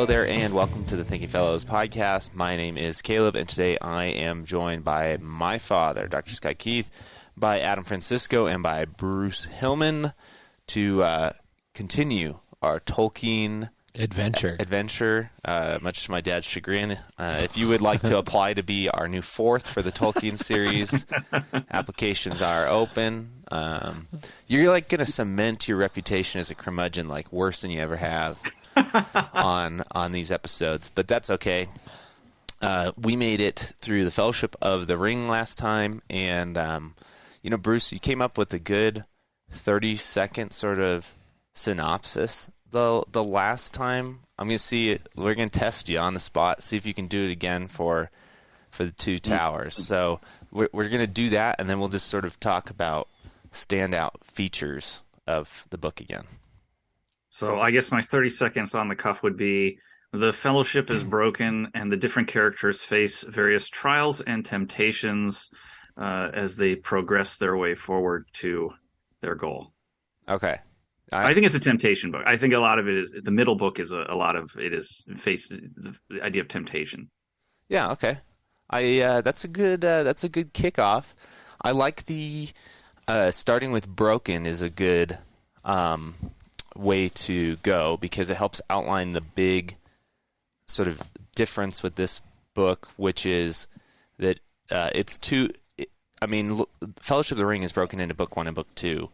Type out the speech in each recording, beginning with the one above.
Hello there, and welcome to the Thinking Fellows podcast. My name is Caleb, and today I am joined by my father, Dr. Scott Keith, by Adam Francisco, and by Bruce Hilman to continue our Tolkien adventure, much to my dad's chagrin. If you would like to apply to be our new fourth for the Tolkien series, applications are open. You're like going to cement your reputation as a curmudgeon like worse than you ever have on these episodes, but that's okay. We made it through the Fellowship of the Ring last time, and Bruce, you came up with a good 30-second sort of synopsis the last time. I'm going to see it. We're going to test you on the spot, see if you can do it again for the Two Towers. So we're going to do that, and then we'll just sort of talk about standout features of the book again. So I guess my 30 seconds on the cuff would be: the Fellowship is broken, and the different characters face various trials and temptations as they progress their way forward to their goal. Okay. I think it's a temptation book. I think a lot of it is, the middle book is a lot of it is the idea of temptation. Yeah. Okay. That's a good kickoff. I like the starting with broken is a good way to go because it helps outline the big sort of difference with this book, which is that it's two. Fellowship of the Ring is broken into book 1 and book 2,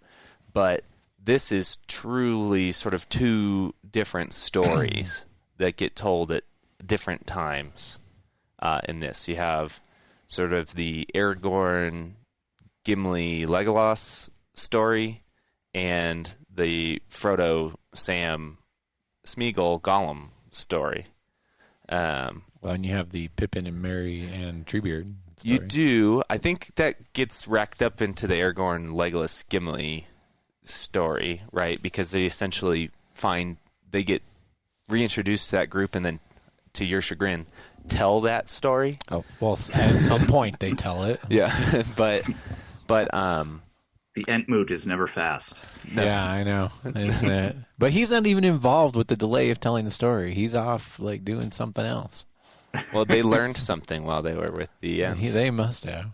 but this is truly sort of two different stories that get told at different times. In this, you have sort of the Aragorn, Gimli, Legolas story, and the Frodo, Sam, Smeagol, Gollum story. And you have the Pippin and Merry and Treebeard story. You do. I think that gets racked up into the Aragorn, Legolas, Gimli story, right? Because they essentially they get reintroduced to that group and then, to your chagrin, tell that story. Oh, well, at some point they tell it. Yeah, but the Entmoot is never fast. No. Yeah, I know, isn't it? But he's not even involved with the delay of telling the story. He's off like doing something else. Well, they learned something while they were with the Ents. They must have.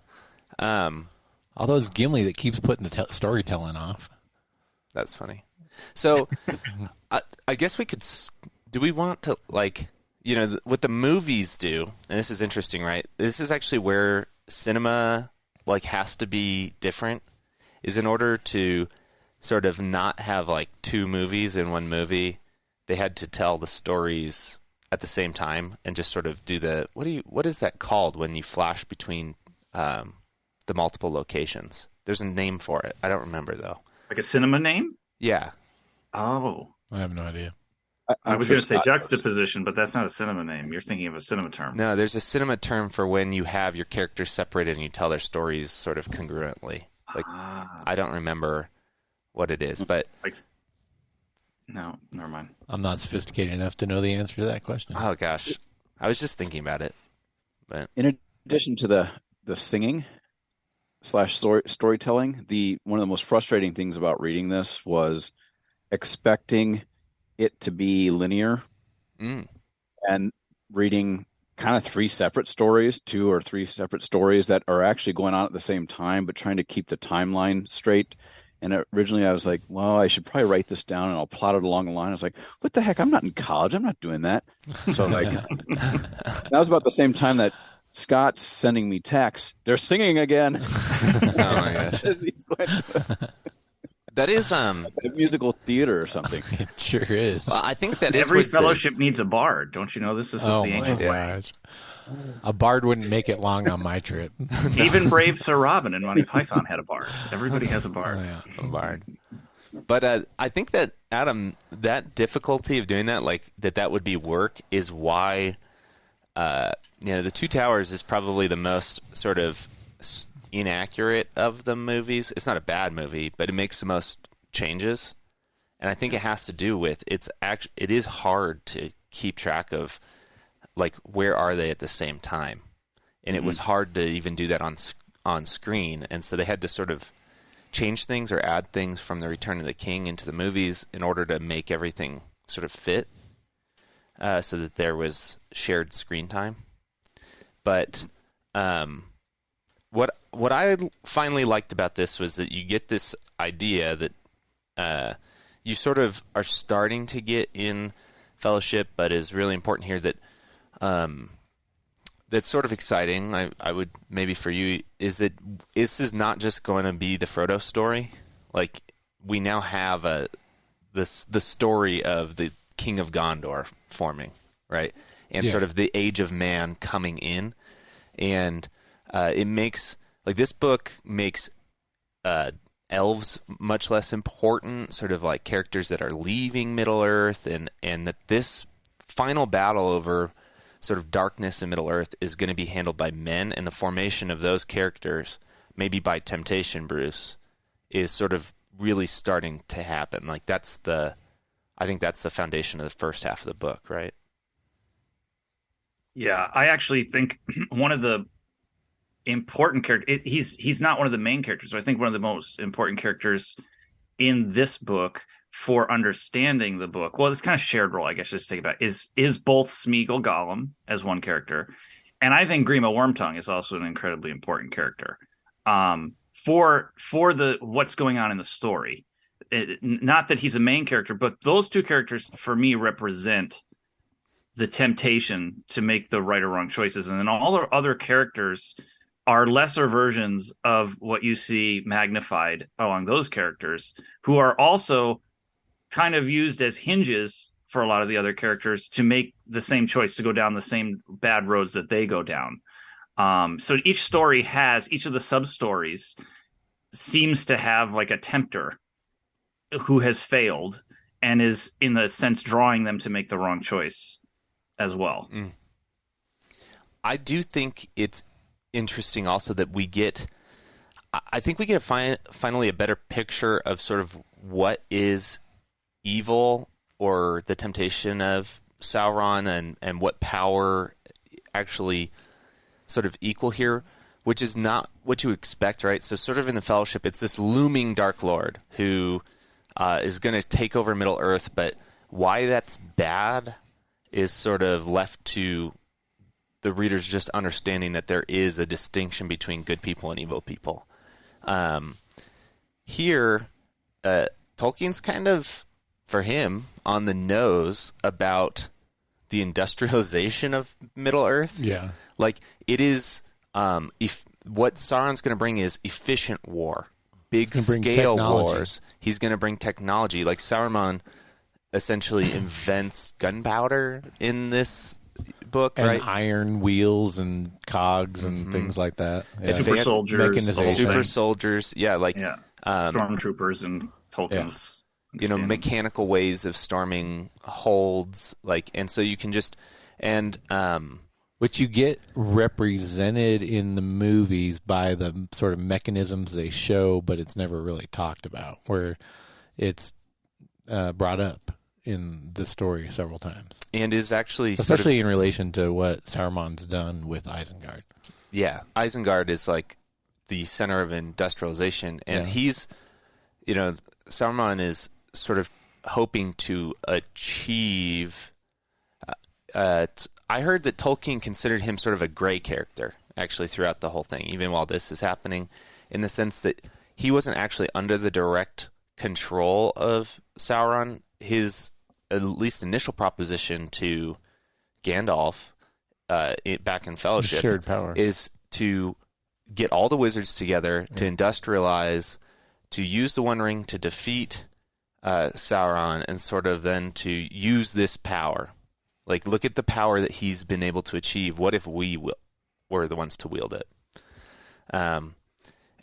Although it's Gimli that keeps putting the storytelling off. That's funny. So, I guess we could. Do we want to what the movies do? And this is interesting, right? This is actually where cinema has to be different. Is in order to sort of not have two movies in one movie, they had to tell the stories at the same time and just sort of do the what is that called when you flash between the multiple locations? There's a name for it. I don't remember though. Like a cinema name? Yeah. Oh, I have no idea. I was going to say juxtaposition, but that's not a cinema name. You're thinking of a cinema term. No, there's a cinema term for when you have your characters separated and you tell their stories sort of congruently. I don't remember what it is, but no, never mind. I'm not sophisticated enough to know the answer to that question. Oh gosh, I was just thinking about it. But in addition to the singing / storytelling, one of the most frustrating things about reading this was expecting it to be linear and reading kind of 2 or 3 separate stories that are actually going on at the same time, but trying to keep the timeline straight. And originally I was like, well, I should probably write this down and I'll plot it along the line. I was like, what the heck? I'm not in college. I'm not doing that. So that was about the same time that Scott's sending me texts. They're singing again. Oh my gosh. That is a musical theater or something. It sure is. Well, I think that every fellowship needs a bard. Don't you know this? This is the ancient way. A bard wouldn't make it long on my trip. Even brave Sir Robin in Monty Python had a bard. Everybody has a bard. Oh, yeah. A bard. But I think that, Adam, that difficulty of doing that, that would be work, is why the Two Towers is probably the most sort of inaccurate of the movies. It's not a bad movie, but it makes the most changes, and I think it has to do with it is hard to keep track of where are they at the same time, and it was hard to even do that on screen, and so they had to sort of change things or add things from the Return of the King into the movies in order to make everything sort of fit. so that there was shared screen time. But what I finally liked about this was that you get this idea that you sort of are starting to get in Fellowship, but is really important here that that's sort of exciting. I would maybe for you is that this is not just going to be the Frodo story. Like we now have the story of the King of Gondor forming, right? And sort of the Age of Man coming in, and it makes this book makes elves much less important, sort of like characters that are leaving Middle Earth, and that this final battle over sort of darkness in Middle Earth is going to be handled by men, and the formation of those characters, maybe by temptation, Bruce, is sort of really starting to happen. Like I think that's the foundation of the first half of the book, right? Yeah, I actually think one of the important characters, he's not one of the main characters, but I think one of the most important characters in this book for understanding the book, well, it's kind of shared role, I guess, just to take it back, is both Smeagol Gollum as one character, and I think Grima Wormtongue is also an incredibly important character for the what's going on in the story. Not that he's a main character, but those two characters for me represent the temptation to make the right or wrong choices, and then all the other characters are lesser versions of what you see magnified along those characters, who are also kind of used as hinges for a lot of the other characters to make the same choice, to go down the same bad roads that they go down. So each story each of the sub-stories seems to have like a tempter who has failed and is, in a sense, drawing them to make the wrong choice as well. I do think it's interesting also that I think we get finally a better picture of sort of what is evil or the temptation of Sauron and what power actually sort of equal here, which is not what you expect, right? So sort of in the Fellowship, it's this looming Dark Lord who is going to take over Middle Earth, but why that's bad is sort of left to the readers just understanding that there is a distinction between good people and evil people. Here, Tolkien's kind of, for him, on the nose about the industrialization of Middle Earth. Yeah. Like, it is, what Sauron's going to bring is efficient war, big-scale wars. He's going to bring technology. Like, Saruman essentially invents gunpowder in this book, and right? iron wheels and cogs and things like that. Yeah. Super soldiers. Yeah, like stormtroopers and Tolkien's. Mechanical ways of storming holds, and so you can just which you get represented in the movies by the sort of mechanisms they show, but it's never really talked about, where it's brought up in the story several times. And is actually especially in relation to what Saruman's done with Isengard. Yeah, Isengard is like the center of industrialization, and he's, Saruman is sort of hoping to achieve. I heard that Tolkien considered him sort of a gray character, actually, throughout the whole thing, even while this is happening, in the sense that he wasn't actually under the direct control of Sauron. His at least initial proposition to Gandalf back in Fellowship shared power is to get all the wizards together, to industrialize, to use the One Ring to defeat Sauron, and sort of then to use this power. Like, look at the power that he's been able to achieve. What if we were the ones to wield it? And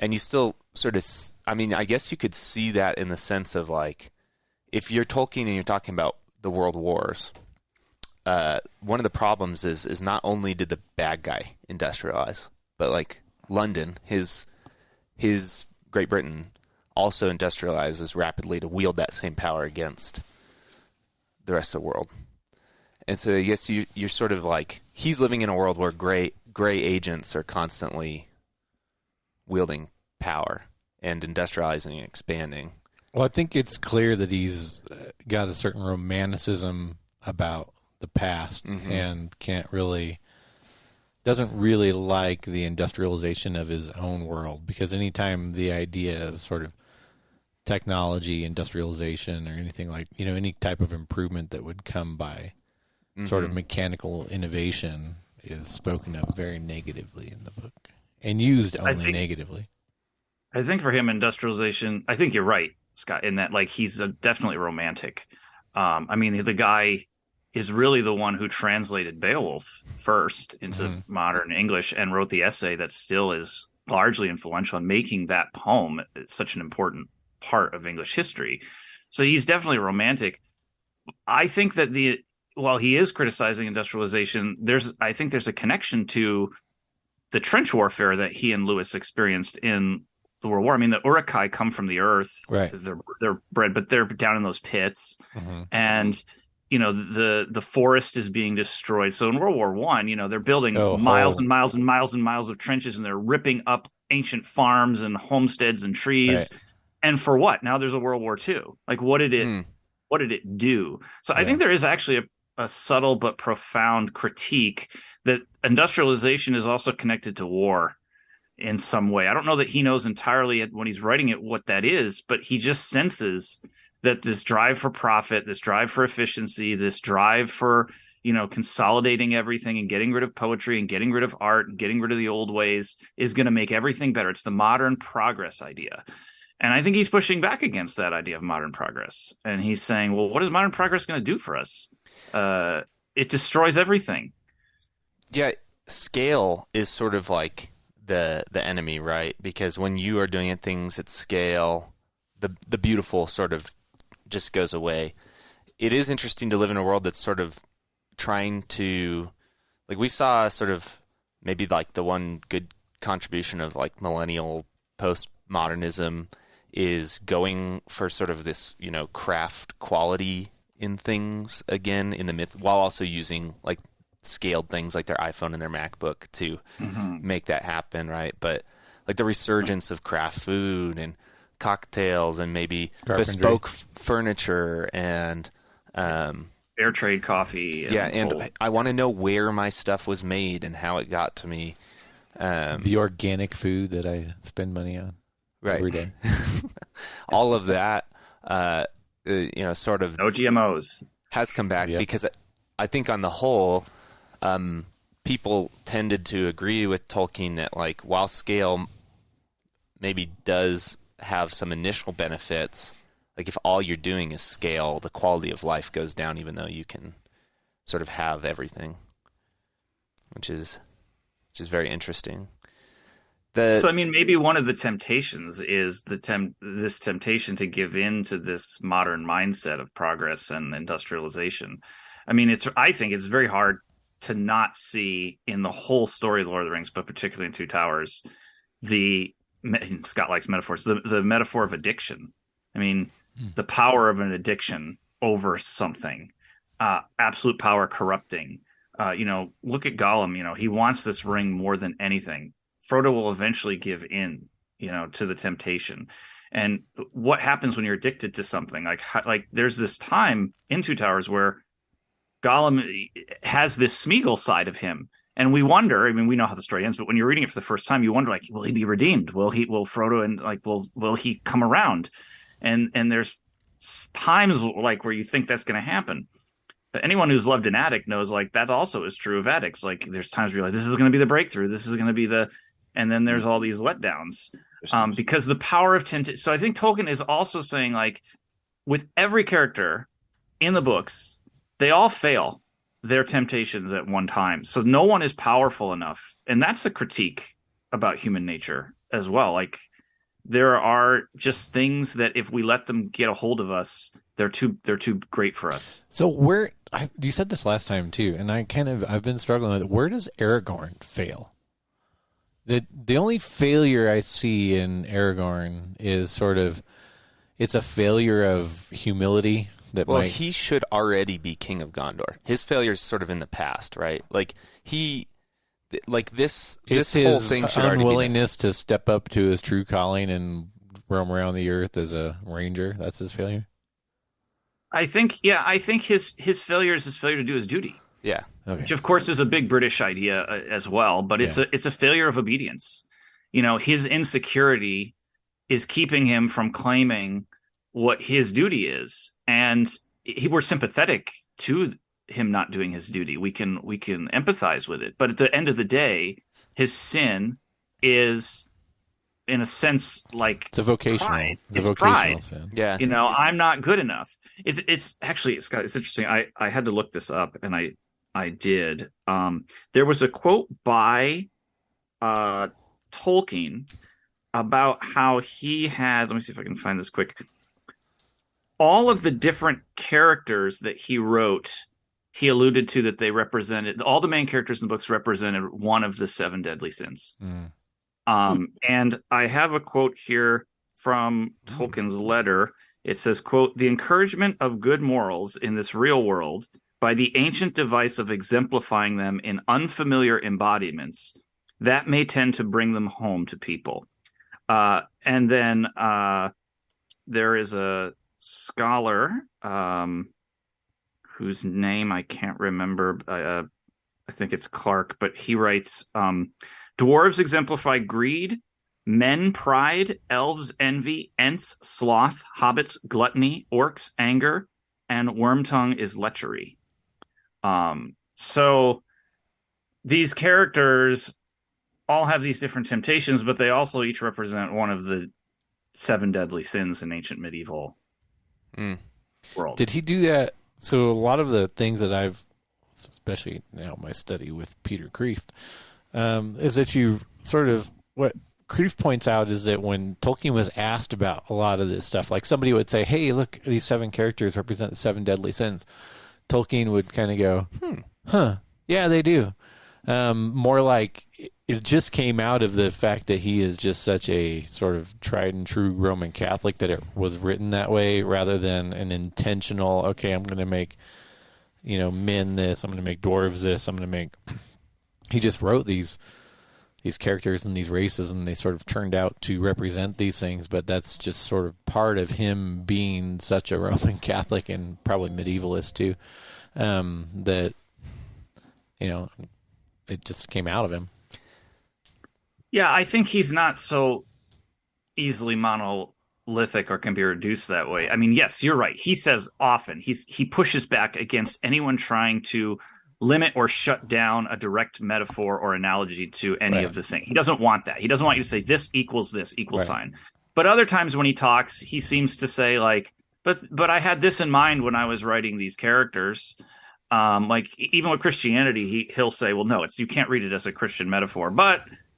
you still sort of, I guess you could see that in the sense of, like, if you're Tolkien and you're talking about the world wars, one of the problems is not only did the bad guy industrialize, but like London, his Great Britain, also industrializes rapidly to wield that same power against the rest of the world. And so I guess you're sort of like, he's living in a world where gray agents are constantly wielding power and industrializing and expanding. Well, I think it's clear that he's got a certain romanticism about the past and doesn't really like the industrialization of his own world, because anytime the idea of sort of technology, industrialization, or anything like, any type of improvement that would come by sort of mechanical innovation is spoken of very negatively in the book and used only negatively. I think for him, industrialization, I think you're right, Scott, in that like he's definitely romantic. I mean, the guy is really the one who translated Beowulf first into modern English and wrote the essay that still is largely influential in making that poem such an important part of English history. So he's definitely romantic. I think that while he is criticizing industrialization, I think there's a connection to the trench warfare that he and Lewis experienced in the World War. I mean, the Uruk-hai come from the earth, right? They're bred, but they're down in those pits, and the forest is being destroyed. So in World War One, they're building miles and miles and miles and miles of trenches, and they're ripping up ancient farms and homesteads and trees. Right. And for what? Now there's a World War Two. Like, what did it do? So I think there is actually a subtle but profound critique that industrialization is also connected to war in some way. I don't know that he knows entirely when he's writing it what that is, but he just senses that this drive for profit, this drive for efficiency, this drive for, consolidating everything and getting rid of poetry and getting rid of art and getting rid of the old ways is going to make everything better. It's the modern progress idea. And I think he's pushing back against that idea of modern progress. And he's saying, well, what is modern progress going to do for us? It destroys everything. Yeah, scale is sort of like the enemy, right? Because when you are doing things at scale, the beautiful sort of just goes away. It is interesting to live in a world that's sort of trying to, like, we saw sort of maybe like the one good contribution of like millennial postmodernism is going for sort of this, craft quality in things again in the midst, while also using like scaled things like their iPhone and their MacBook to make that happen, right? But like the resurgence of craft food and cocktails and maybe bespoke furniture and fair trade coffee. And I want to know where my stuff was made and how it got to me. The organic food that I spend money on every day. All of that, sort of no GMOs has come back because I think on the whole, people tended to agree with Tolkien that like while scale maybe does have some initial benefits, like if all you're doing is scale, the quality of life goes down, even though you can sort of have everything, which is very interesting. So I mean, maybe one of the temptations is this temptation to give in to this modern mindset of progress and industrialization. I mean, I think it's very hard to not see in the whole story of the Lord of the Rings, but particularly in Two Towers, Scott likes metaphors, the metaphor of addiction. I mean, the power of an addiction over something, absolute power corrupting. Look at Gollum. He wants this ring more than anything. Frodo will eventually give in, to the temptation. And what happens when you're addicted to something? Like there's this time in Two Towers where Gollum has this Smeagol side of him. And we wonder, I mean, we know how the story ends, but when you're reading it for the first time, you wonder, like, will he be redeemed? Will Frodo and like, will he come around? And there's times like where you think that's going to happen. But anyone who's loved an addict knows like that also is true of addicts. Like there's times where you're like, this is going to be the breakthrough. This is going to be and then there's all these letdowns because the power of temptation. So I think Tolkien is also saying like with every character in the books, they all fail their temptations at one time. So no one is powerful enough. And that's a critique about human nature as well. Like there are just things that if we let them get a hold of us, they're too great for us. So you said this last time too, and I've been struggling with it. Where does Aragorn fail? The only failure I see in Aragorn is sort of, it's a failure of humility. He should already be king of Gondor. His failure is sort of in the past, right? Like this whole thing should already be unwillingness to step up to his true calling and roam around the earth as a ranger. That's his failure. I think his failure is his failure to do his duty, Yeah. Okay. which of course is a big British idea as well. But it's a failure of obedience. His insecurity is keeping him from claiming what his duty is, and we're sympathetic to him not doing his duty. We can empathize with it, but at the end of the day, his sin is, in a sense, like It's a vocational. pride. It's a It's vocational pride. sin. Yeah. I'm not good enough. It's actually, Scott, it's interesting. I had to look this up, and I did. There was a quote by Tolkien about how he had. Let me see if I can find this quick. All of the different characters that he wrote, he alluded to that they represented, all the main characters in the books represented one of the 7 deadly sins. And I have a quote here from Tolkien's letter. It says, quote, "The encouragement of good morals in this real world by the ancient device of exemplifying them in unfamiliar embodiments, that may tend to bring them home to people." And then there is a scholar whose name I can't remember. I think it's Clark, but he writes, "Dwarves exemplify greed, men pride, elves envy, ents sloth, hobbits gluttony, orcs anger, and wormtongue is lechery." So these characters all have these different temptations, but they also each represent one of the 7 deadly sins in ancient medieval world. Did he do that? So a lot of the things that I've, especially now my study with Peter Kreeft, is that you sort of, what Kreeft points out is that when Tolkien was asked about a lot of this stuff, like somebody would say, "Hey, look, these 7 characters represent the 7 deadly sins." Tolkien would kind of go, yeah, they do. More like it just came out of the fact that he is just such a sort of tried and true Roman Catholic that it was written that way rather than an intentional, okay, I'm going to make, men this, I'm going to make dwarves this, I'm going to make... He just wrote these characters and these races, and they sort of turned out to represent these things, but that's just sort of part of him being such a Roman Catholic and probably medievalist too, that, it just came out of him. Yeah, I think he's not so easily monolithic or can be reduced that way. I mean, yes, you're right. He says often, he pushes back against anyone trying to limit or shut down a direct metaphor or analogy to any of the thing. He doesn't want that. He doesn't want you to say this equals sign. But other times when he talks, he seems to say like, but I had this in mind when I was writing these characters. Like even with Christianity, he'll say, well, no, you can't read it as a Christian metaphor.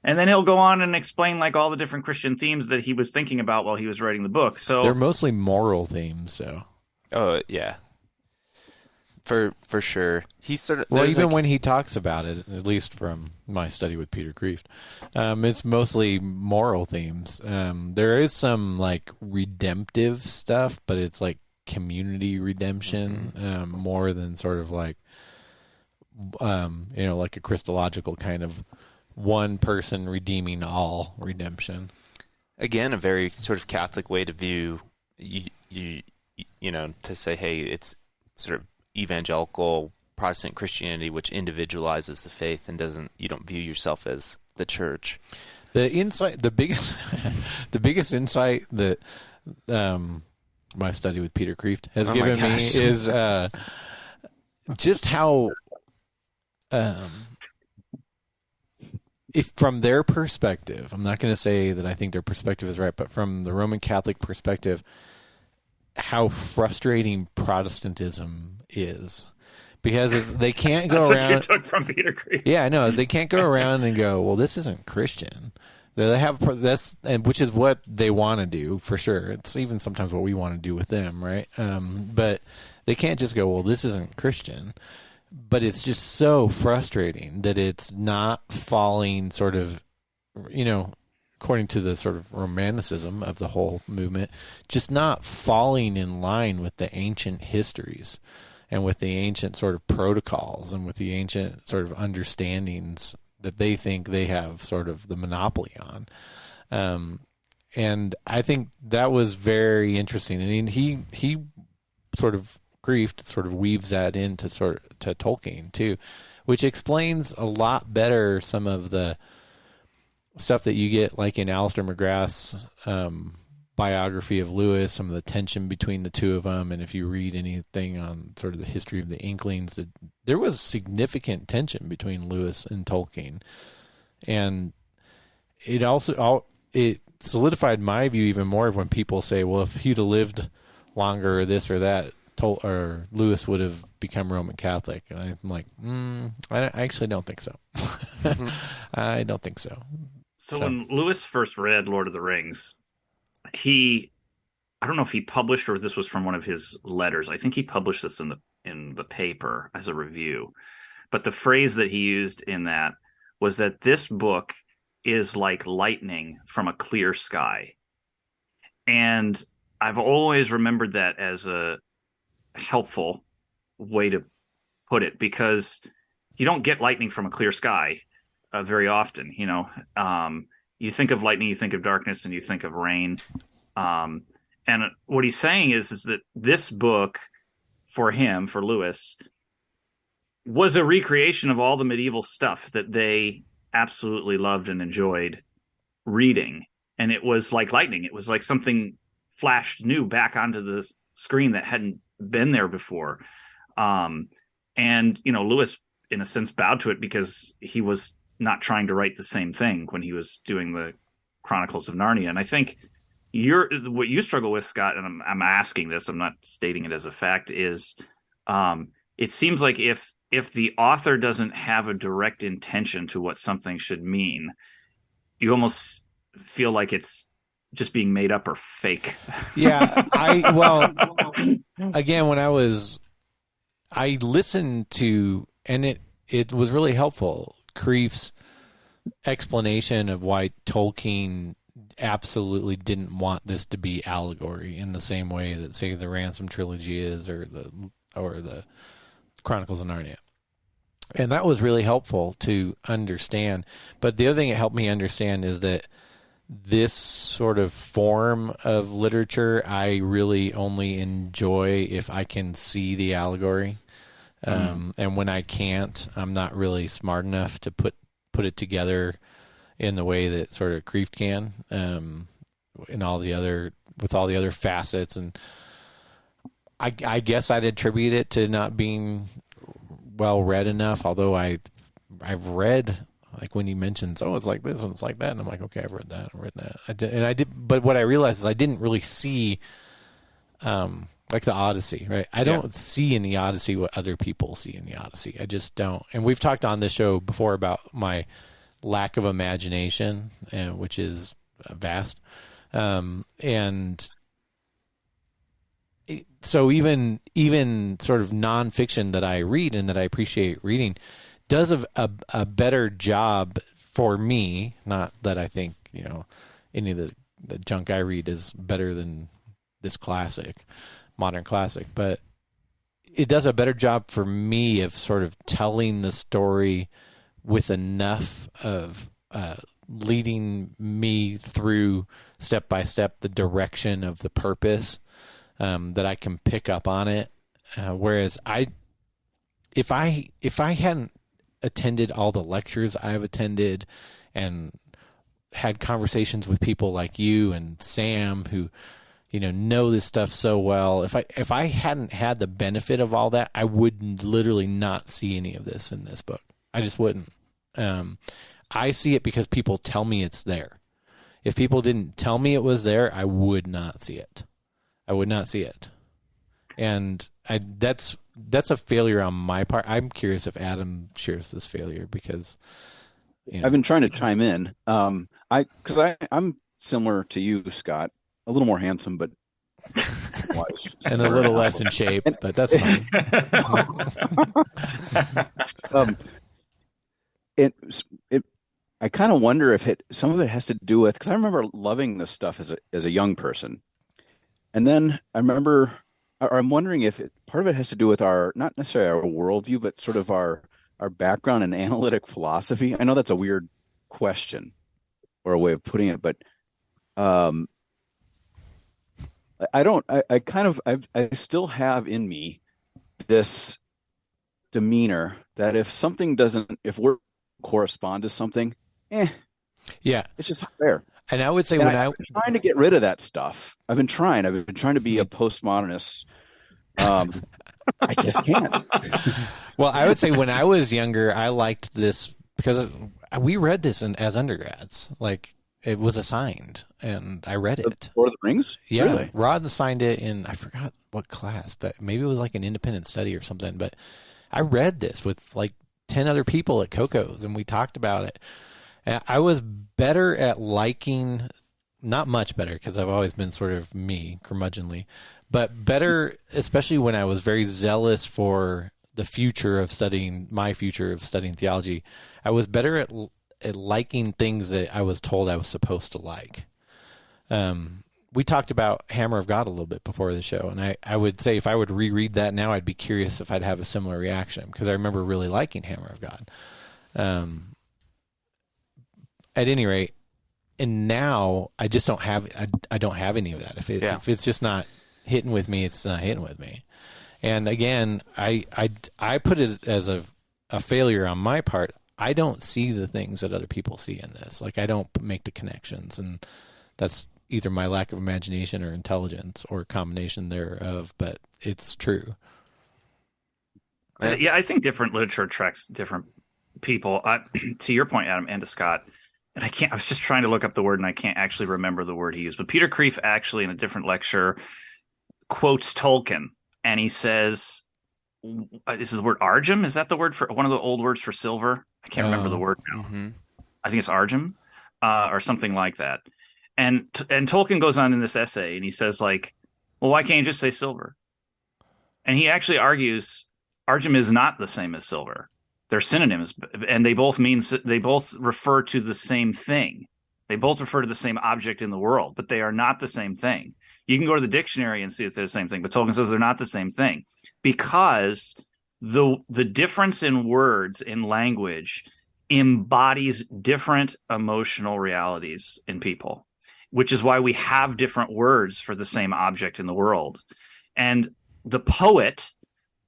And then he'll go on and explain like all the different Christian themes that he was thinking about while he was writing the book. So they're mostly moral themes, though. Oh yeah, for sure. He's sort of even when he talks about it, at least from my study with Peter Kreeft, it's mostly moral themes. There is some like redemptive stuff, but it's like community redemption more than sort of like like a Christological kind of one person redeeming all redemption. Again, a very sort of Catholic way to view to say, hey, it's sort of evangelical Protestant Christianity which individualizes the faith and you don't view yourself as the church. The biggest insight that my study with Peter Kreeft has given me is just how, if from their perspective, I'm not going to say that I think their perspective is right, but from the Roman Catholic perspective, how frustrating Protestantism is. Because they can't go around. That's what you took from Peter Kreeft. Yeah, I know. They can't go around and go, well, this isn't Christian. They have which is what they want to do for sure. It's even sometimes what we want to do with them, right? But they can't just go, well, this isn't Christian. But it's just so frustrating that it's not falling sort of, according to the sort of romanticism of the whole movement, just not falling in line with the ancient histories and with the ancient sort of protocols and with the ancient sort of understandings that they think they have sort of the monopoly on. And I think that was very interesting. I mean, he sort of Kreeft sort of weaves that into to Tolkien too, which explains a lot better some of the stuff that you get like in Alistair McGrath's biography of Lewis, some of the tension between the two of them. And if you read anything on sort of the history of the Inklings, there was significant tension between Lewis and Tolkien. And it also, it solidified my view even more of when people say, well, if he'd have lived longer or this or that, or Lewis would have become Roman Catholic. And I'm like, I actually don't think so. I don't think so. So when Lewis first read Lord of the Rings, I don't know if he published or this was from one of his letters. I think he published this in the paper as a review. But the phrase that he used in that was that this book is like lightning from a clear sky. And I've always remembered that as a helpful way to put it, because you don't get lightning from a clear sky very often. You think of lightning, you think of darkness, and you think of rain. And what he's saying is that this book, for him, for Lewis, was a recreation of all the medieval stuff that they absolutely loved and enjoyed reading. And it was like lightning. It was like something flashed new back onto the screen that hadn't been there before. And Lewis, in a sense, bowed to it because he was not trying to write the same thing when he was doing the Chronicles of Narnia. And I think what you struggle with, Scott, and I'm asking this, I'm not stating it as a fact, is it seems like if the author doesn't have a direct intention to what something should mean, you almost feel like it's just being made up or fake. Yeah. Again, when I listened to, and it was really helpful, Kreeft's explanation of why Tolkien absolutely didn't want this to be allegory in the same way that, say, the Ransom trilogy is, or the Chronicles of Narnia. And that was really helpful to understand. But the other thing it helped me understand is that this sort of form of literature I really only enjoy if I can see the allegory. And when I can't, I'm not really smart enough to put it together in the way that sort of Kreeft can, with all the other facets. And I guess I'd attribute it to not being well read enough, although I've read, like when he mentions, it's like this and it's like that, and I'm like, okay, I've read that. But what I realized is I didn't really see like the Odyssey, right? I don't see in the Odyssey what other people see in the Odyssey. I just don't. And we've talked on this show before about my lack of imagination, which is vast. So even sort of nonfiction that I read and that I appreciate reading does a better job for me. Not that I think any of the junk I read is better than this modern classic, but it does a better job for me of sort of telling the story with enough of leading me through step by step the direction of the purpose, that I can pick up on it. Whereas if I hadn't attended all the lectures I've attended and had conversations with people like you and Sam who know this stuff so well, if I hadn't had the benefit of all that, I would literally not see any of this in this book. I just wouldn't. I see it because people tell me it's there. If people didn't tell me it was there, I would not see it. And that's a failure on my part. I'm curious if Adam shares this failure because I've been trying to chime in. Because I'm similar to you, Scott, a little more handsome, but wise. And a little less in shape, but that's fine. I kind of wonder if some of it has to do with, because I remember loving this stuff as a young person, and then I'm wondering if part of it has to do with not necessarily our worldview, but sort of our background in analytic philosophy. I know that's a weird question or a way of putting it, but I still have in me this demeanor that if words correspond to something, Yeah. it's just not there. And I would say And I've been trying to get rid of that stuff. I've been trying to be a postmodernist. I just can't. Well, I would say when I was younger, I liked this because we read this as undergrads. Like, it was assigned, and I read it. Lord of the Rings? Yeah, Really? Rod assigned it in, I forgot what class, but maybe it was like an independent study or something. But I read this with like 10 other people at Coco's, and we talked about it. And I was better at liking, not much better, because I've always been sort of curmudgeonly, but better, especially when I was very zealous for my future of studying theology. I was better at liking things that I was told I was supposed to like. We talked about Hammer of God a little bit before the show, and I would say if I would reread that now, I'd be curious if I'd have a similar reaction, because I remember really liking Hammer of God. At any rate, and now I just don't have I don't have any of that. If it's just not hitting with me, it's not hitting with me. And again, I put it as a failure on my part. I don't see the things that other people see in this. Like, I don't make the connections, and that's either my lack of imagination or intelligence or a combination thereof, but it's true. Yeah, I think different literature attracts different people. To your point, Adam, and to Scott, and I was just trying to look up the word, and I can't actually remember the word he used. But Peter Kreeft actually, in a different lecture, quotes Tolkien, and he says, this is the word argem. Is that the word for one of the old words for silver? I can't remember the word now. Mm-hmm. I think it's argem, or something like that. And Tolkien goes on in this essay, and he says, like, well, why can't you just say silver? And he actually argues argem is not the same as silver. They're synonyms, and they both refer to the same thing. They both refer to the same object in the world, but they are not the same thing. You can go to the dictionary and see if they're the same thing, but Tolkien says they're not the same thing, because the difference in words, in language, embodies different emotional realities in people, which is why we have different words for the same object in the world. And the poet,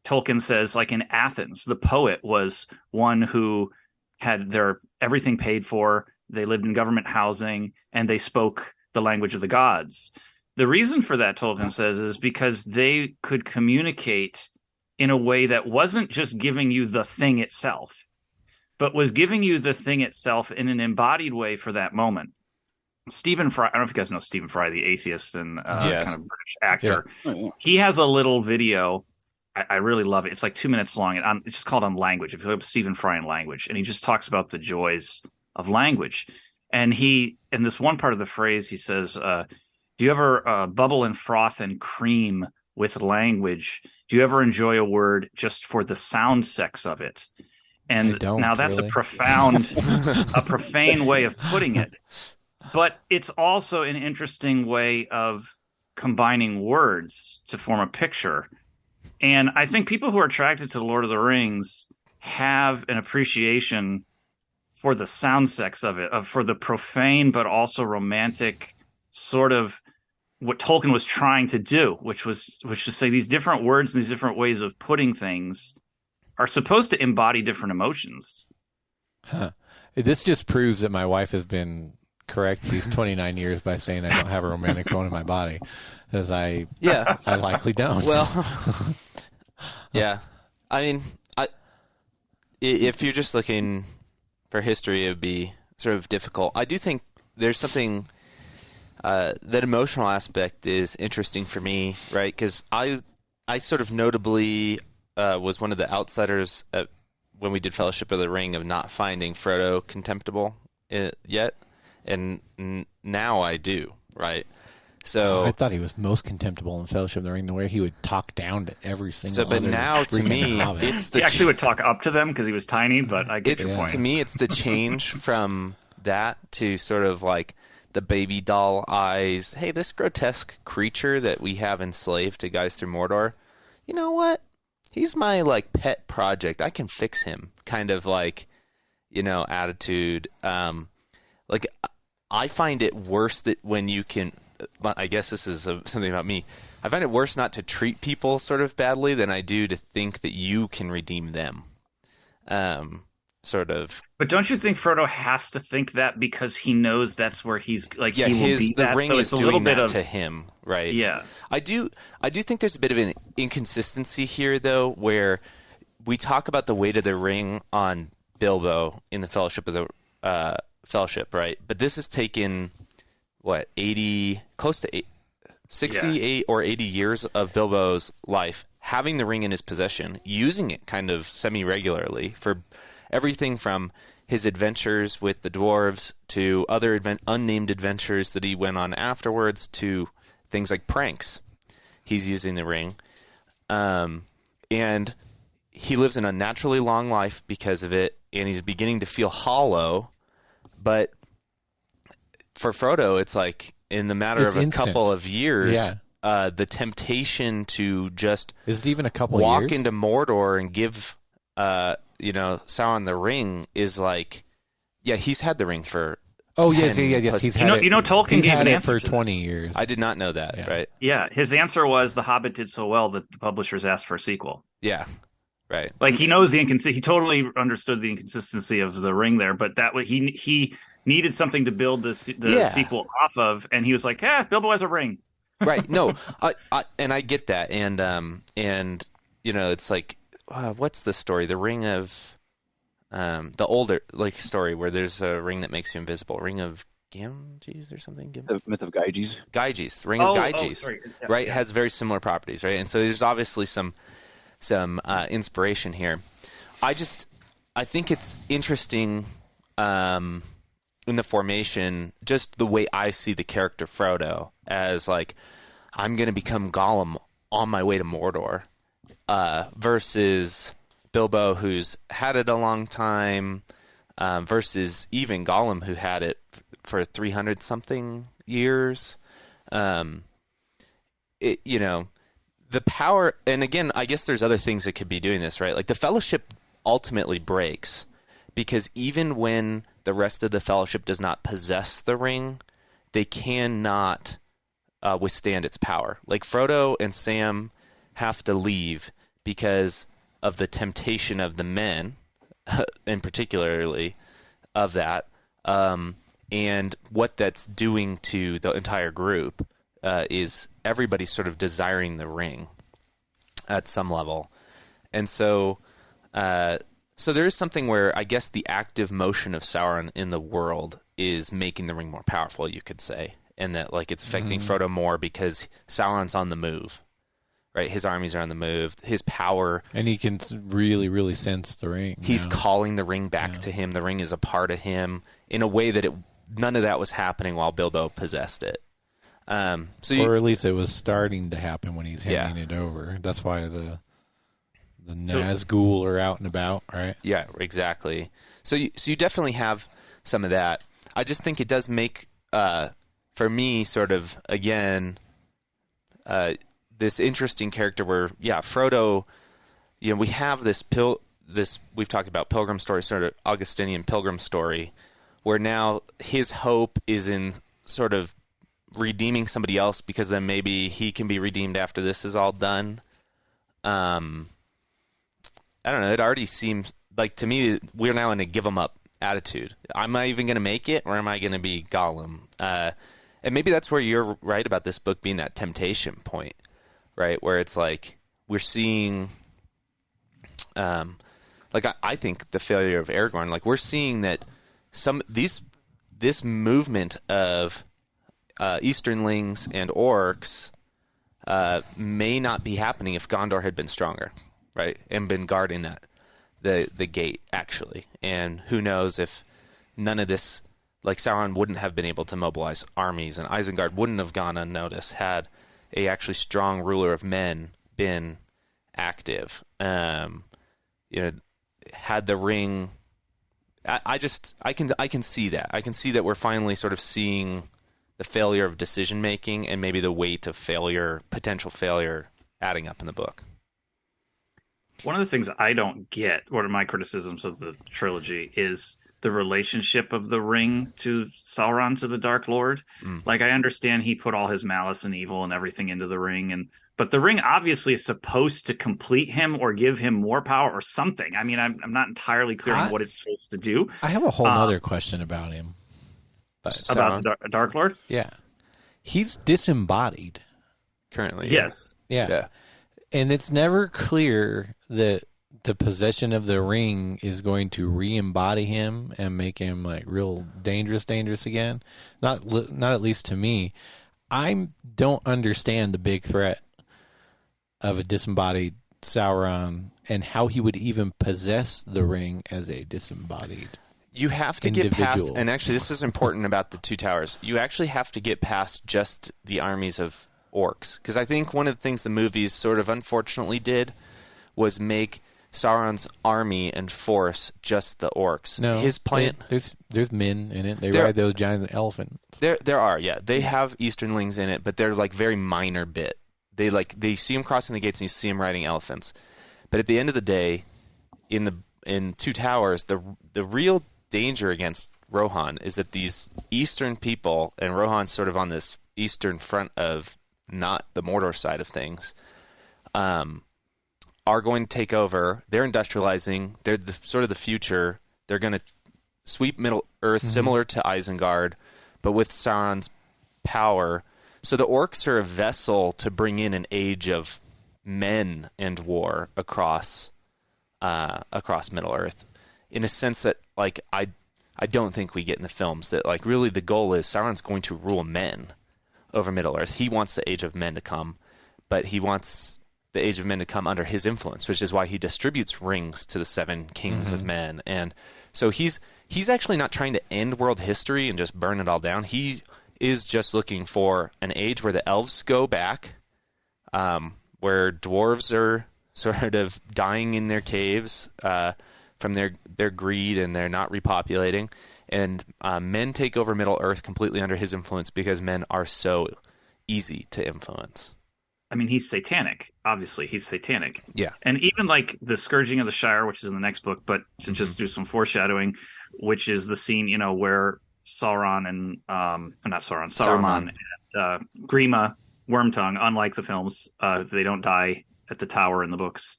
Tolkien says, like in Athens, the poet was one who had their everything paid for. They lived in government housing, and they spoke the language of the gods. The reason for that, Tolkien says, is because they could communicate in a way that wasn't just giving you the thing itself, but was giving you the thing itself in an embodied way for that moment. Stephen Fry, I don't know if you guys know Stephen Fry, the atheist and Yes. kind of British actor. Yeah. Oh, yeah. He has a little video. I really love it. It's like 2 minutes long. And it's just called On Language. If you look up Stephen Fry in language, and he just talks about the joys of language. And in this one part of the phrase, he says, do you ever bubble and froth and cream with language? Do you ever enjoy a word just for the sound sex of it? And now that's really. a profound, a profane way of putting it. But it's also an interesting way of combining words to form a picture. And I think people who are attracted to Lord of the Rings have an appreciation for the sound sex of it, for the profane but also romantic sort of what Tolkien was trying to do, which was to say these different words and these different ways of putting things are supposed to embody different emotions. Huh. This just proves that my wife has been correct these 29 years by saying I don't have a romantic bone in my body, as I likely don't. Well, yeah. I mean, if you're just looking for history, it would be sort of difficult. I do think there's something that emotional aspect is interesting for me, right? Because I sort of notably was one of the outsiders when we did Fellowship of the Ring of not finding Frodo contemptible yet, and now I do, right? So I thought he was most contemptible in Fellowship of the Ring, the way he would talk down to every single. But now to me, it's the he actually would talk up to them because he was tiny. But I get your point. To me, it's the change from that to sort of like the baby doll eyes. Hey, this grotesque creature that we have enslaved to guys through Mordor. You know what? He's my like pet project. I can fix him. Kind of like, attitude. Like I find it worse that when you can. I guess this is something about me. I find it worse not to treat people sort of badly than I do to think that you can redeem them. Sort of. But don't you think Frodo has to think that because he knows that's where he's like Yeah, he will be the that? ring So is it's a little doing bit that of to him, right? yeah. I do think there's a bit of an inconsistency here, though, where we talk about the weight of the ring on Bilbo in the Fellowship of the Fellowship, right? But this has taken what 80, close to 68 or 80 years of Bilbo's life having the ring in his possession, using it kind of semi-regularly for everything from his adventures with the dwarves to other unnamed adventures that he went on afterwards to things like pranks. He's using the ring. And he lives an unnaturally long life because of it, and he's beginning to feel hollow. But for Frodo, it's like in the matter It's of a instant. couple of years, Yeah. the temptation to just Is it even a couple walk years? into Mordor and give Sauron the ring is like, yeah, he's had the ring for. Oh 10 yes. plus- He's You had know, it. you know, Tolkien He's gave had an it answer for to 20 this. years. I did not know that. Yeah. Right? Yeah, his answer was The Hobbit did so well that the publishers asked for a sequel. Yeah. Right. Like he knows the inconsistency. He totally understood the inconsistency of the ring there, but that he needed something to build the Yeah. sequel off of, and he was like, Bilbo has a ring. Right. No, I get that, and it's like, what's the story? The ring of, the older story where there's a ring that makes you invisible. Ring of Gamgee or something. The myth of Gyges. Gyges. Ring of Gyges. Sorry. Yeah, right. yeah. Has very similar properties. Right. And so there's obviously some inspiration here. I think it's interesting. In the formation, just the way I see the character Frodo as like, I'm going to become Gollum on my way to Mordor, versus Bilbo, who's had it a long time, versus even Gollum, who had it for 300 something years. The power, and again, I guess there's other things that could be doing this, right? Like the Fellowship ultimately breaks because even when the rest of the Fellowship does not possess the ring, they cannot withstand its power. Like Frodo and Sam have to leave because of the temptation of the men, and particularly of that, and what that's doing to the entire group is everybody sort of desiring the ring at some level. And so there is something where I guess the active motion of Sauron in the world is making the ring more powerful, you could say, and that like it's affecting Frodo more because Sauron's on the move, right? His armies are on the move. His power, And he can really, really sense the ring. he's now. calling the ring back to him. The ring is a part of him in a way that none of that was happening while Bilbo possessed it. or at least it was starting to happen when he's Yeah. handing it over. That's why the Nazgul are out and about, right? Yeah, exactly. So you definitely have some of that. I just think it does make, for me, sort of, again, this interesting character where, yeah, Frodo, we have this we've talked about pilgrim story, sort of Augustinian pilgrim story, where now his hope is in sort of redeeming somebody else because then maybe he can be redeemed after this is all done. I don't know. It already seems like to me we're now in a give 'em up attitude. Am I even going to make it, or am I going to be Gollum? And maybe that's where you're right about this book being that temptation point, right? Where it's like we're seeing, I think the failure of Aragorn. Like we're seeing that this movement of Easternlings and orcs may not be happening if Gondor had been stronger, right, and been guarding the gate actually. And who knows if none of this, like Sauron wouldn't have been able to mobilize armies, and Isengard wouldn't have gone unnoticed had a actually strong ruler of men been active. Had the ring. I can see that. I can see that we're finally sort of seeing the failure of decision making and maybe the weight of potential failure adding up in the book. One of the things I don't get, one of my criticisms of the trilogy, is the relationship of the ring to Sauron, to the Dark Lord. Like, I understand he put all his malice and evil and everything into the ring, but the ring obviously is supposed to complete him or give him more power or something. I mean, I'm not entirely clear on what it's supposed to do. I have a whole other question about him. About the Dark Lord? Yeah. He's disembodied. Currently. Yes. Yeah. And it's never clear that the possession of the ring is going to re-embody him and make him like real dangerous again. Not at least to me. I don't understand the big threat of a disembodied Sauron and how he would even possess the ring as a disembodied. You have to get past, and actually this is important about the Two Towers. You actually have to get past just the armies of orcs, because I think one of the things the movies sort of unfortunately did was make Sauron's army and force just the orcs. No, his plan. There's men in it. They ride those giant elephants. There are, yeah. They have Easternlings in it, but they're like very minor bit. They see him crossing the gates and you see him riding elephants. But at the end of the day, in Two Towers, the real danger against Rohan is that these Eastern people, and Rohan's sort of on this Eastern front of not the Mordor side of things, are going to take over. They're industrializing. They're sort of the future. They're going to sweep Middle Earth, similar to Isengard, but with Sauron's power. So the orcs are a vessel to bring in an age of men and war across Middle Earth, in a sense that, like, I don't think we get in the films that, like, really the goal is Sauron's going to rule men over Middle Earth. He wants the age of men to come, but he wants the age of men to come under his influence, which is why he distributes rings to the seven kings of men. And so he's actually not trying to end world history and just burn it all down. He is just looking for an age where the elves go back, where dwarves are sort of dying in their caves from their greed, and they're not repopulating. And men take over Middle Earth completely under his influence because men are so easy to influence. I mean, he's satanic. Obviously, he's satanic. Yeah. And even like the Scourging of the Shire, which is in the next book, but to just do some foreshadowing, which is the scene, where Sauron and Saruman and Grima Wormtongue, unlike the films, they don't die at the tower in the books.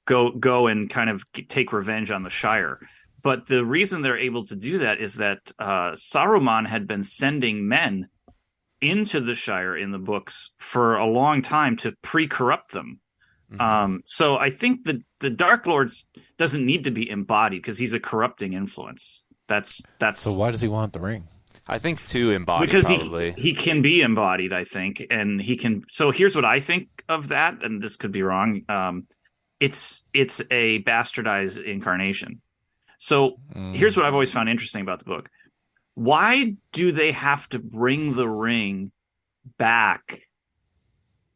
Go and kind of take revenge on the Shire. But the reason they're able to do that is that Saruman had been sending men into the Shire in the books for a long time to pre-corrupt them. So I think the Dark Lord doesn't need to be embodied because he's a corrupting influence. That's So why does he want the ring? I think too embodied, because probably. he can be embodied, I think, and he can. So here's what I think of that, and this could be wrong. It's a bastardized incarnation. So here's what I've always found interesting about the book. Why do they have to bring the ring back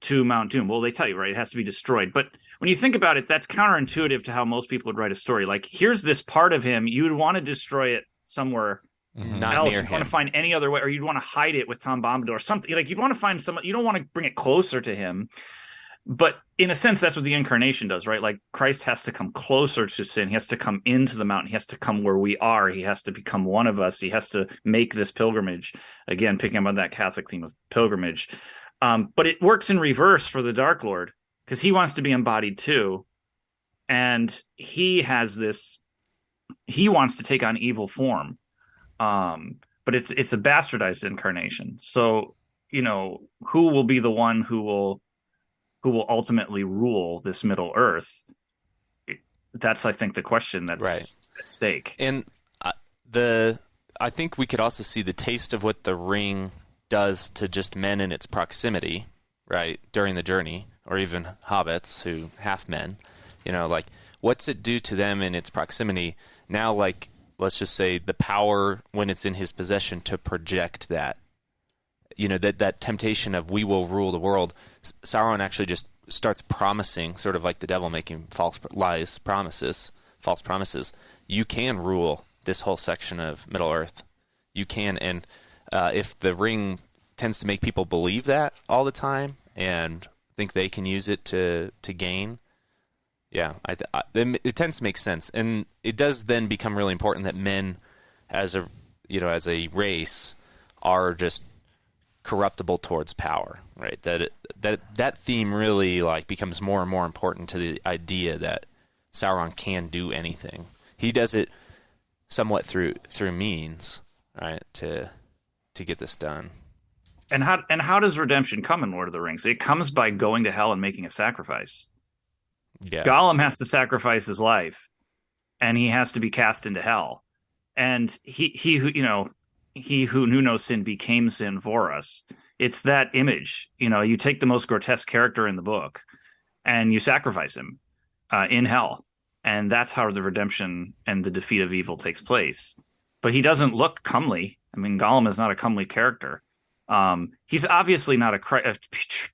to Mount Doom? Well, they tell you, right? It has to be destroyed. But when you think about it, that's counterintuitive to how most people would write a story. Like, here's this part of him. You would want to destroy it somewhere Not else. near You'd want him. to find any other way, or you'd want to hide it with Tom Bombadil or something. Like, you'd want to find some. You don't want to bring it closer to him. But in a sense, that's what the incarnation does, right? Like, Christ has to come closer to sin. He has to come into the mountain. He has to come where we are. He has to become one of us. He has to make this pilgrimage. Again, picking up on that Catholic theme of pilgrimage. But it works in reverse for the Dark Lord because he wants to be embodied too. And he has this, he wants to take on evil form. But it's a bastardized incarnation. So, who will be the one who will ultimately rule this Middle Earth? That's, I think, the question that's Right. at stake. And I think we could also see the taste of what the ring does to just men in its proximity, right, during the journey, or even hobbits who half men. Like, what's it do to them in its proximity? Now, like, let's just say the power when it's in his possession to project that. That temptation of we will rule the world. Sauron actually just starts promising, sort of like the devil making false promises. You can rule this whole section of Middle Earth. You can, and if the ring tends to make people believe that all the time and think they can use it to gain, Yeah, it tends to make sense, and it does then become really important that men, as a race, are just corruptible towards power, right? That theme really like becomes more and more important to the idea that Sauron can do anything. He does it somewhat through means, right, to get this done. And how does redemption come in Lord of the Rings? It comes by going to hell and making a sacrifice. Yeah. Gollum has to sacrifice his life, and he has to be cast into hell. And he who knew no sin became sin for us. It's that image. You take the most grotesque character in the book, and you sacrifice him in hell, and that's how the redemption and the defeat of evil takes place. But he doesn't look comely. I mean, Gollum is not a comely character. He's obviously not a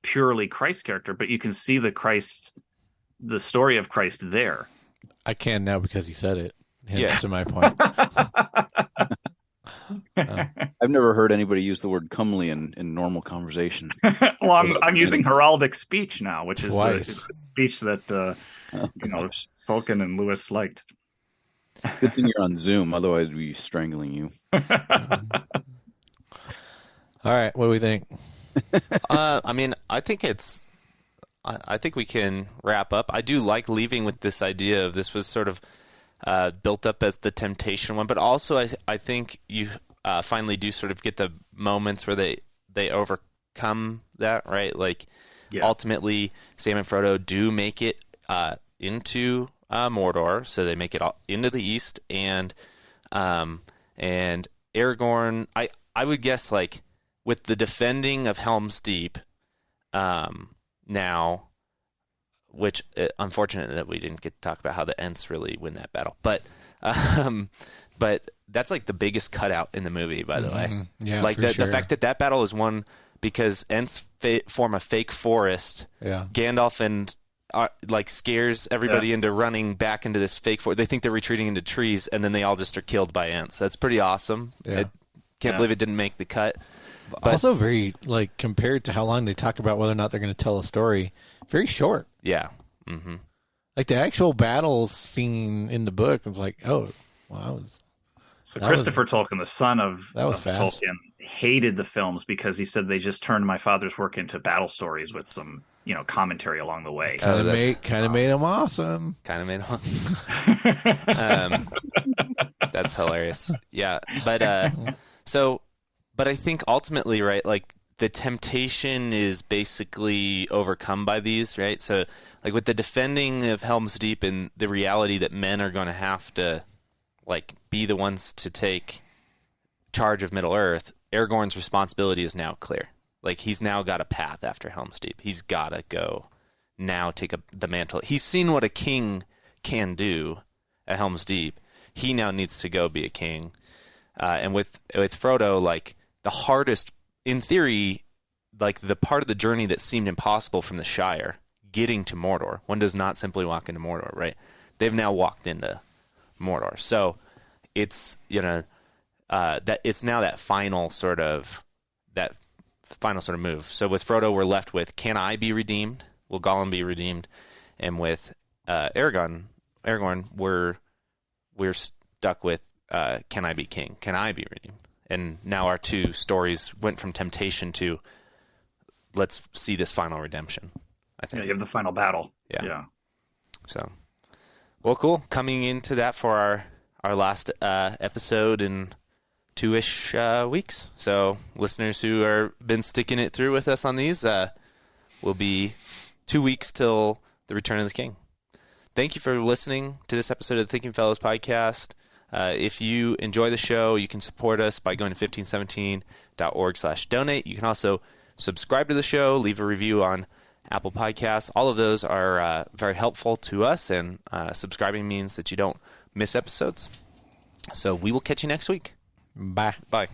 purely Christ character, but you can see the story of Christ there. I can now because he said it. Yeah. To my point. I've never heard anybody use the word comely in normal conversation. Well, I'm using heraldic speech now, which is the speech that Tolkien and Lewis liked. Good thing you're on Zoom, otherwise we'd be strangling you. All right, what do we think? I mean, I think we can wrap up. I do like leaving with this idea of this was sort of built up as the temptation one, but also I think you finally do sort of get the moments where they overcome that, right? Like ultimately, Sam and Frodo do make it into Mordor, so they make it all into the east, and Aragorn. I would guess like with the defending of Helm's Deep, now. Which unfortunate that we didn't get to talk about how the Ents really win that battle, but that's like the biggest cutout in the movie, by the way. Yeah, like the sure. fact that battle is won because Ents form a fake forest. Yeah, Gandalf and like scares everybody into running back into this fake forest. They think they're retreating into trees, and then they all just are killed by Ents. That's pretty awesome. Yeah. I can't believe it didn't make the cut. But, also very, like, compared to how long they talk about whether or not they're going to tell a story, very short. Yeah. Mm-hmm. Like, the actual battle scene in the book was like, oh, wow. So Christopher Tolkien, the son of Tolkien, hated the films because he said they just turned my father's work into battle stories with some, commentary along the way. Kind of made him awesome. Kind of made him that's hilarious. Yeah. But, But I think ultimately, right, like the temptation is basically overcome by these, right? So like with the defending of Helm's Deep and the reality that men are going to have to like be the ones to take charge of Middle Earth, Aragorn's responsibility is now clear. Like he's now got a path after Helm's Deep. He's got to go now take the mantle. He's seen what a king can do at Helm's Deep. He now needs to go be a king. And with Frodo, like, the hardest, in theory, like the part of the journey that seemed impossible from the Shire, getting to Mordor. One does not simply walk into Mordor, right? They've now walked into Mordor. So it's, that it's now that final sort of move. So with Frodo, we're left with, can I be redeemed? Will Gollum be redeemed? And with Aragorn, we're stuck with, can I be king? Can I be redeemed? And now our two stories went from temptation to let's see this final redemption, I think. Yeah, you have the final battle. Yeah. So, well, cool. Coming into that for our last episode in 2-ish weeks. So listeners who are been sticking it through with us on these will be 2 weeks till the Return of the King. Thank you for listening to this episode of the Thinking Fellows podcast. If you enjoy the show, you can support us by going to 1517.org/donate. You can also subscribe to the show, leave a review on Apple Podcasts. All of those are very helpful to us, and subscribing means that you don't miss episodes. So we will catch you next week. Bye. Bye.